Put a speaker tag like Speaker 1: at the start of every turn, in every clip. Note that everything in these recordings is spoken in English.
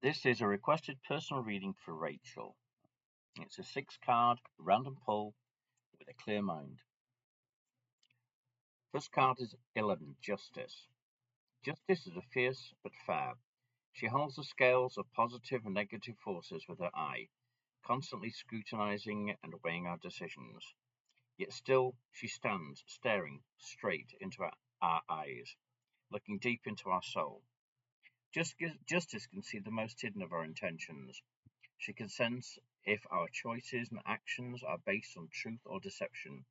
Speaker 1: This is a requested personal reading for Rachel. It's a 6-card random pull with a clear mind. First card is 11, Justice. Justice is a fierce but fair. She holds the scales of positive and negative forces with her eye, constantly scrutinizing and weighing our decisions. Yet still she stands staring straight into our eyes, looking deep into our soul. Justice can see the most hidden of our intentions. She can sense if our choices and actions are based on truth or deception.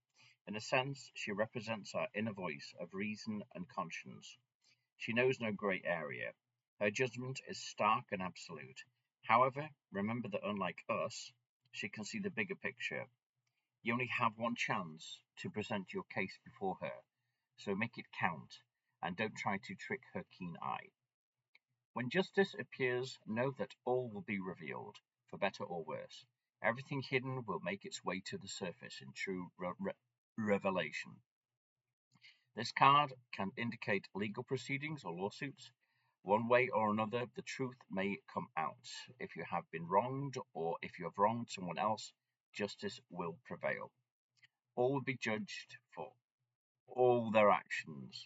Speaker 1: In a sense, she represents our inner voice of reason and conscience. She knows no grey area. Her judgment is stark and absolute. However, remember that unlike us, she can see the bigger picture. You only have one chance to present your case before her, so make it count, and don't try to trick her keen eye. When justice appears, know that all will be revealed, for better or worse. Everything hidden will make its way to the surface in true revelation. This card can indicate legal proceedings or lawsuits. One way or another, the truth may come out. If you have been wronged or if you have wronged someone else, justice will prevail. All will be judged for all their actions.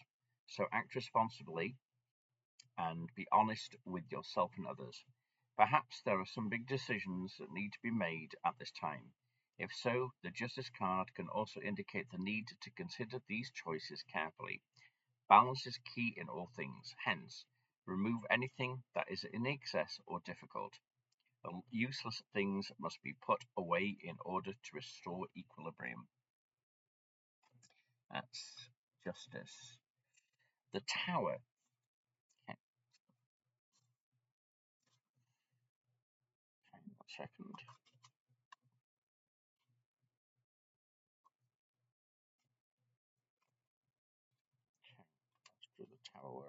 Speaker 1: So act responsibly and be honest with yourself and others. Perhaps there are some big decisions that need to be made at this time. If so, the Justice card can also indicate the need to consider these choices carefully. Balance is key in all things, hence, remove anything that is in excess or difficult. The useless things must be put away in order to restore equilibrium. That's Justice. The Tower. Okay. 1 second. Let's do the Tower.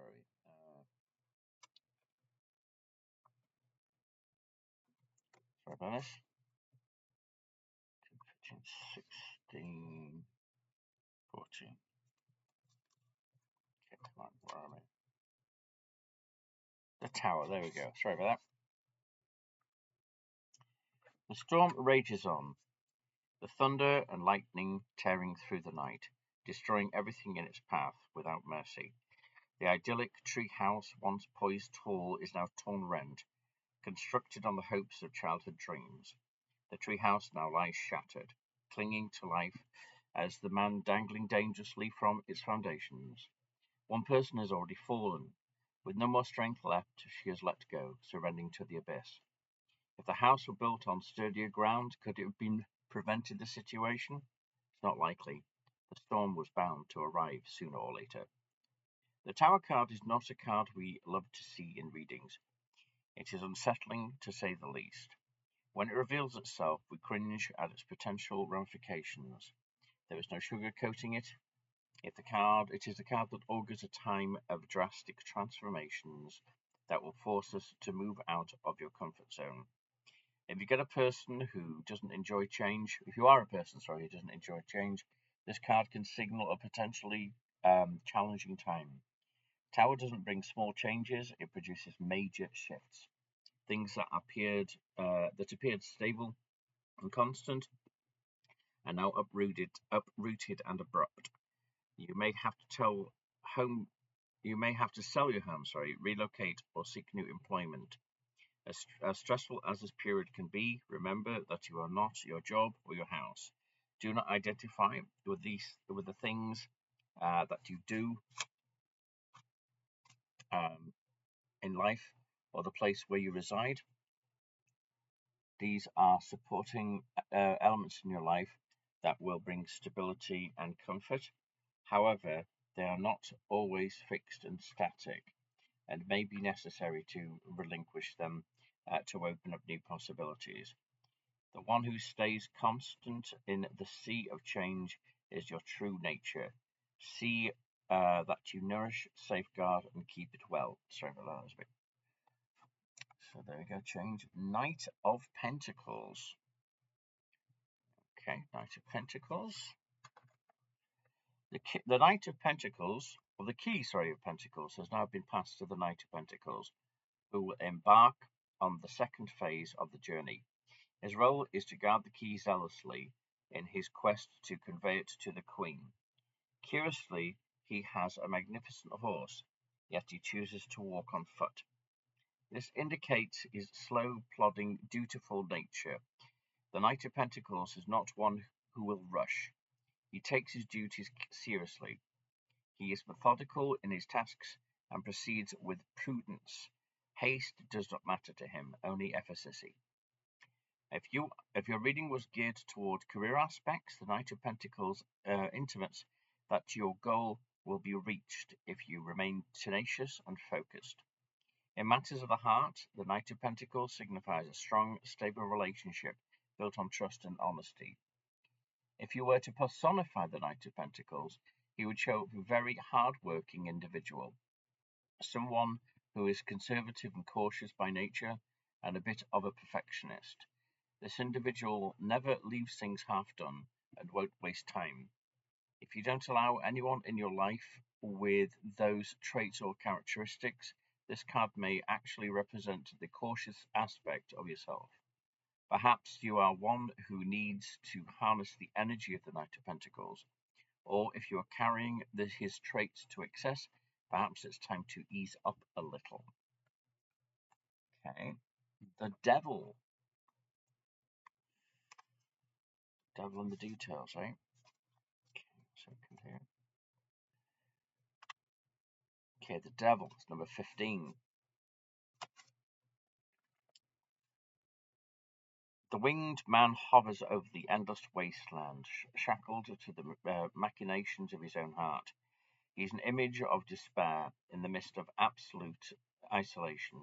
Speaker 1: Where are we? 15, 16, 14. Okay, come on, where am I? The Tower, there we go. Sorry about that. The storm rages on, the thunder and lightning tearing through the night, destroying everything in its path without mercy. The idyllic tree house, once poised tall, is now torn rent, constructed on the hopes of childhood dreams. The tree house now lies shattered, clinging to life as the man dangling dangerously from its foundations. One person has already fallen. With no more strength left, she has let go, surrendering to the abyss. If the house were built on sturdier ground, could it have been prevented the situation? It's not likely. The storm was bound to arrive sooner or later. The Tower card is not a card we love to see in readings. It is unsettling, to say the least. When it reveals itself, we cringe at its potential ramifications. There is no sugarcoating it. It is a card that augurs a time of drastic transformations that will force us to move out of your comfort zone. If you get a person who doesn't enjoy change, if you are a person, who doesn't enjoy change, this card can signal a potentially challenging time. Tower doesn't bring small changes; it produces major shifts. Things that appeared stable and constant are now uprooted and abrupt. You may have to sell your home, relocate or seek new employment. As stressful as this period can be, remember that you are not your job or your house. Do not identify with the things that you do in life or the place where you reside. These are supporting elements in your life that will bring stability and comfort. However, they are not always fixed and static, and may be necessary to relinquish them to open up new possibilities. The one who stays constant in the sea of change is your true nature. See that you nourish, safeguard, and keep it well. Sorry about that, was a bit. So there we go, change. Knight of Pentacles. Okay, Knight of Pentacles. The Knight of Pentacles, or the key, of Pentacles, has now been passed to the Knight of Pentacles, who will embark on the second phase of the journey. His role is to guard the key zealously in his quest to convey it to the Queen. Curiously, he has a magnificent horse, yet he chooses to walk on foot. This indicates his slow, plodding, dutiful nature. The Knight of Pentacles is not one who will rush. He takes his duties seriously. He is methodical in his tasks and proceeds with prudence. Haste does not matter to him, only efficacy. If your reading was geared toward career aspects, the Knight of Pentacles intimates that your goal will be reached if you remain tenacious and focused. In matters of the heart, the Knight of Pentacles signifies a strong, stable relationship built on trust and honesty. If you were to personify the Knight of Pentacles, he would show up a very hard-working individual, someone who is conservative and cautious by nature and a bit of a perfectionist. This individual never leaves things half done and won't waste time. If you don't allow anyone in your life with those traits or characteristics, this card may actually represent the cautious aspect of yourself. Perhaps you are one who needs to harness the energy of the Knight of Pentacles, or if you are carrying his traits to excess, perhaps it's time to ease up a little. Okay, the Devil. Devil in the details, right? Okay, second here. Okay, the Devil is number 15. The winged man hovers over the endless wasteland, shackled to the machinations of his own heart. He is an image of despair in the midst of absolute isolation.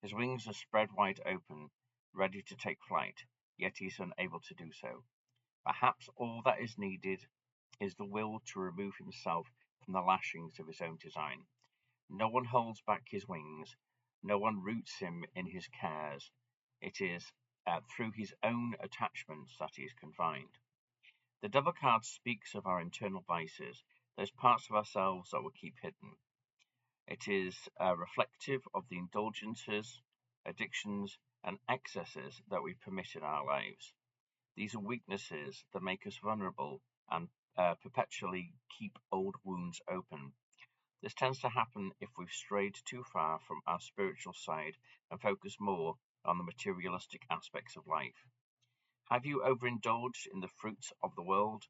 Speaker 1: His wings are spread wide open, ready to take flight, yet he is unable to do so. Perhaps all that is needed is the will to remove himself from the lashings of his own design. No one holds back his wings, no one roots him in his cares. It is through his own attachments that he is confined. The Devil card speaks of our internal vices, those parts of ourselves that we keep hidden. It is reflective of the indulgences, addictions, and excesses that we permit in our lives. These are weaknesses that make us vulnerable and perpetually keep old wounds open. This tends to happen if we've strayed too far from our spiritual side and focus more on the materialistic aspects of life. Have you overindulged in the fruits of the world,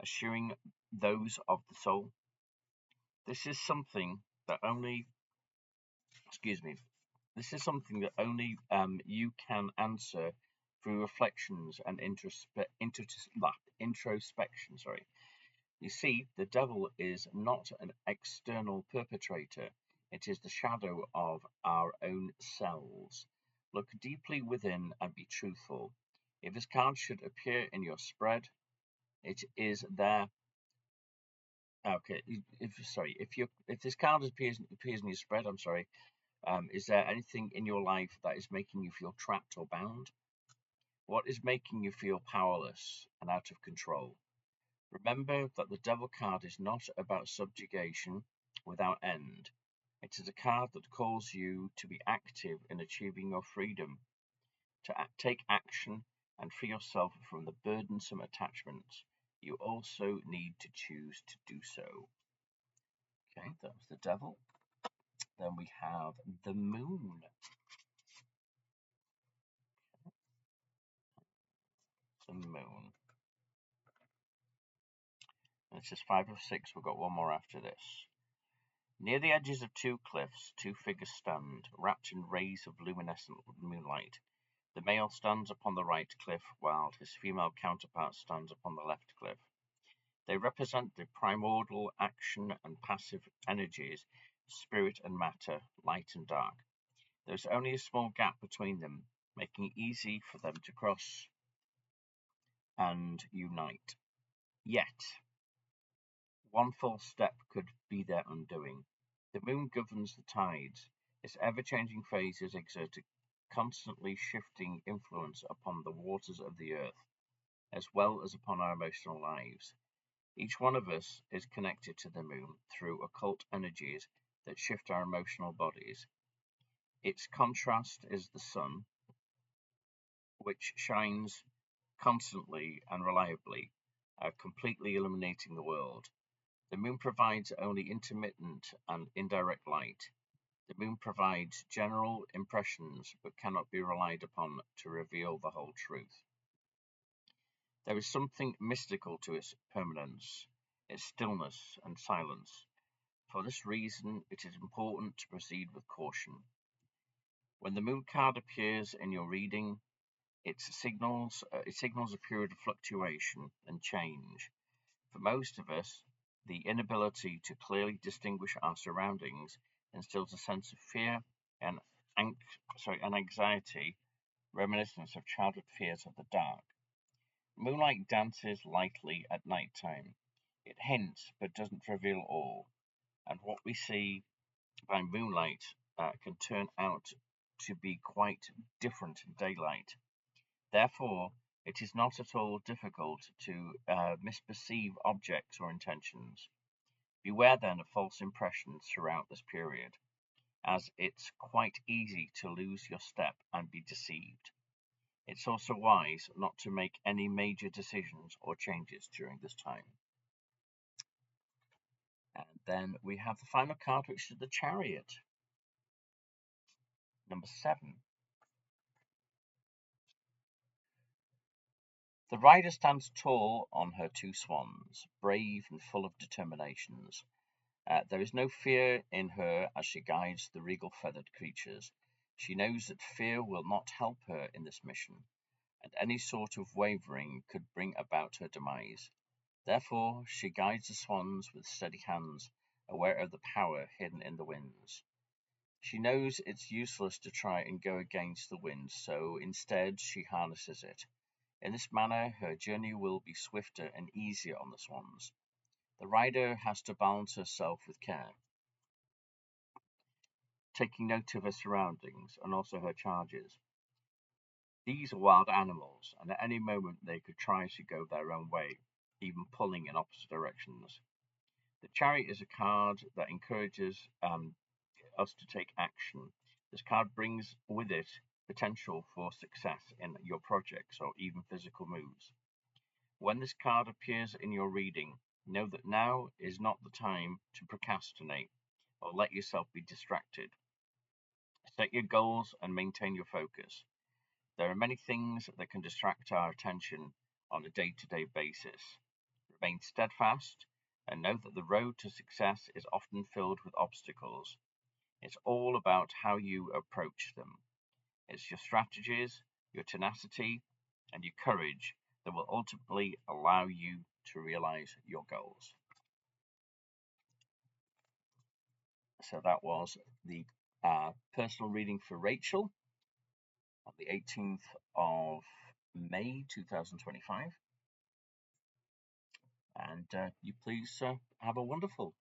Speaker 1: eschewing those of the soul? This is something that only, you can answer through reflections and introspection. You see, the Devil is not an external perpetrator. It is the shadow of our own selves. Look deeply within and be truthful. If this card should appear in your spread, it is there. Okay, if this card appears in your spread, is there anything in your life that is making you feel trapped or bound? What is making you feel powerless and out of control? Remember that the Devil card is not about subjugation without end. It is a card that calls you to be active in achieving your freedom, to take action and free yourself from the burdensome attachments. You also need to choose to do so. Okay, that was the Devil. Then we have the Moon. The Moon. And it's just 5 of 6. We've got one more after this. Near the edges of two cliffs, two figures stand, wrapped in rays of luminescent moonlight. The male stands upon the right cliff, while his female counterpart stands upon the left cliff. They represent the primordial action and passive energies, spirit and matter, light and dark. There is only a small gap between them, making it easy for them to cross and unite. Yet, one false step could be their undoing. The moon governs the tides. Its ever-changing phases exert a constantly shifting influence upon the waters of the earth, as well as upon our emotional lives. Each one of us is connected to the moon through occult energies that shift our emotional bodies. Its contrast is the sun, which shines constantly and reliably, completely illuminating the world. The moon provides only intermittent and indirect light. The moon provides general impressions but cannot be relied upon to reveal the whole truth. There is something mystical to its permanence, its stillness and silence. For this reason, it is important to proceed with caution. When the moon card appears in your reading, it signals a period of fluctuation and change. For most of us, the inability to clearly distinguish our surroundings instills a sense of fear and anxiety, reminiscent of childhood fears of the dark. Moonlight dances lightly at night time. It hints but doesn't reveal all, and what we see by moonlight can turn out to be quite different in daylight. Therefore, it is not at all difficult to misperceive objects or intentions. Beware then of false impressions throughout this period, as it's quite easy to lose your step and be deceived. It's also wise not to make any major decisions or changes during this time. And then we have the final card, which is the chariot. Number 7. The rider stands tall on her two swans, brave and full of determinations. There is no fear in her as she guides the regal feathered creatures. She knows that fear will not help her in this mission, and any sort of wavering could bring about her demise. Therefore, she guides the swans with steady hands, aware of the power hidden in the winds. She knows it's useless to try and go against the wind, so instead she harnesses it. In this manner, her journey will be swifter and easier on the swans. The rider has to balance herself with care, taking note of her surroundings and also her charges. These are wild animals, and at any moment they could try to go their own way, even pulling in opposite directions. The chariot is a card that encourages us to take action. This card brings with it potential for success in your projects or even physical moves. When this card appears in your reading, know that now is not the time to procrastinate or let yourself be distracted. Set your goals and maintain your focus. There are many things that can distract our attention on a day-to-day basis. Remain steadfast and know that the road to success is often filled with obstacles. It's all about how you approach them. It's your strategies, your tenacity, and your courage that will ultimately allow you to realize your goals. So that was the personal reading for Rachel on the 18th of May 2025. And you please have a wonderful